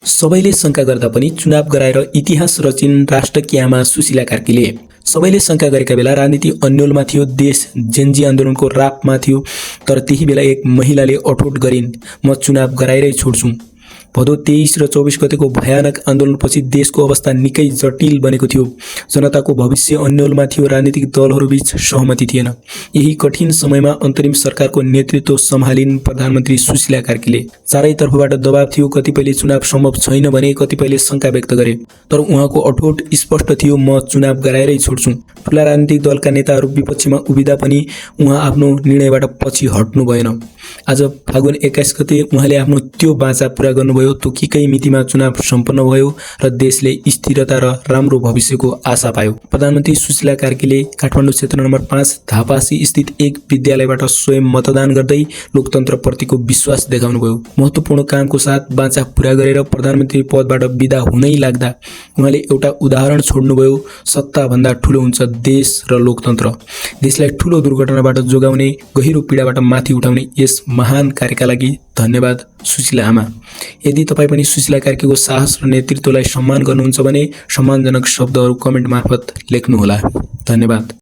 सबैले शंका गर्दा पनि चुनाव गराएर इतिहास रचिन् राष्ट्रकी आमा सुशीला कार्कीले। सबैले शंका गरेका बेला राजनीति अन्योलमा थियो, देश जेनजी आन्दोलनको रापमा थियो, तर त्यही बेला एक महिलाले अठोट गरिन्, म चुनाव गराएरै छोड्छु। भदौ 23 र 24 गतेको भयानक आन्दोलनपछि देशको अवस्था निकै जटिल बनेको थियो। जनताको भविष्य अन्योलमा थियो, राजनीतिक दलहरूबीच सहमति थिएन। यही कठिन समयमा अन्तरिम सरकारको नेतृत्व सम्हालिन् प्रधानमन्त्री सुशीला कार्कीले। चारैतर्फबाट दबाव थियो, कतिपयले चुनाव सम्भव छैन भने, कतिपयले शंका व्यक्त गरे। तर उहाँको अठोट स्पष्ट थियो, म चुनाव गराएरै छोड्छु। ठूला राजनीतिक दलका नेताहरू विपक्षमा उभिँदा पनि उहाँ आफ्नो निर्णयबाट पछि हट्नु भएन। आज फागुन 21 गते उहाँले आफ्नो त्यो बाचा पूरा गर्नुभयो। तोकीकै मितिमा चुनाव सम्पन्न भयो र देशले स्थिरता र राम्रो भविष्यको आशा पायो। प्रधानमन्त्री सुशीला कार्कीले काठमाडौँ क्षेत्र नम्बर 5 धापासी स्थित एक विद्यालयबाट स्वयं मतदान गर्दै लोकतन्त्रप्रतिको विश्वास देखाउनुभयो। महत्त्वपूर्ण कामको साथ बाचा पूरा गरेर प्रधानमन्त्री पदबाट बिदा हुनै लाग्दा उहाँले एउटा उदाहरण छोड्नुभयो, सत्ताभन्दा ठूलो हुन्छ देश र लोकतन्त्र। देशलाई ठूलो दुर्घटनाबाट जोगाउने, गहिरो पीडाबाट माथि उठाउने यस महान कार्यका लागि धन्यवाद सुशीला आमा। यदि तपाईँ पनि सुशीला कार्कीको साहस र नेतृत्वलाई सम्मान गर्नुहुन्छ भने सम्मानजनक शब्दहरू कमेन्ट मार्फत लेख्नुहोला। धन्यवाद।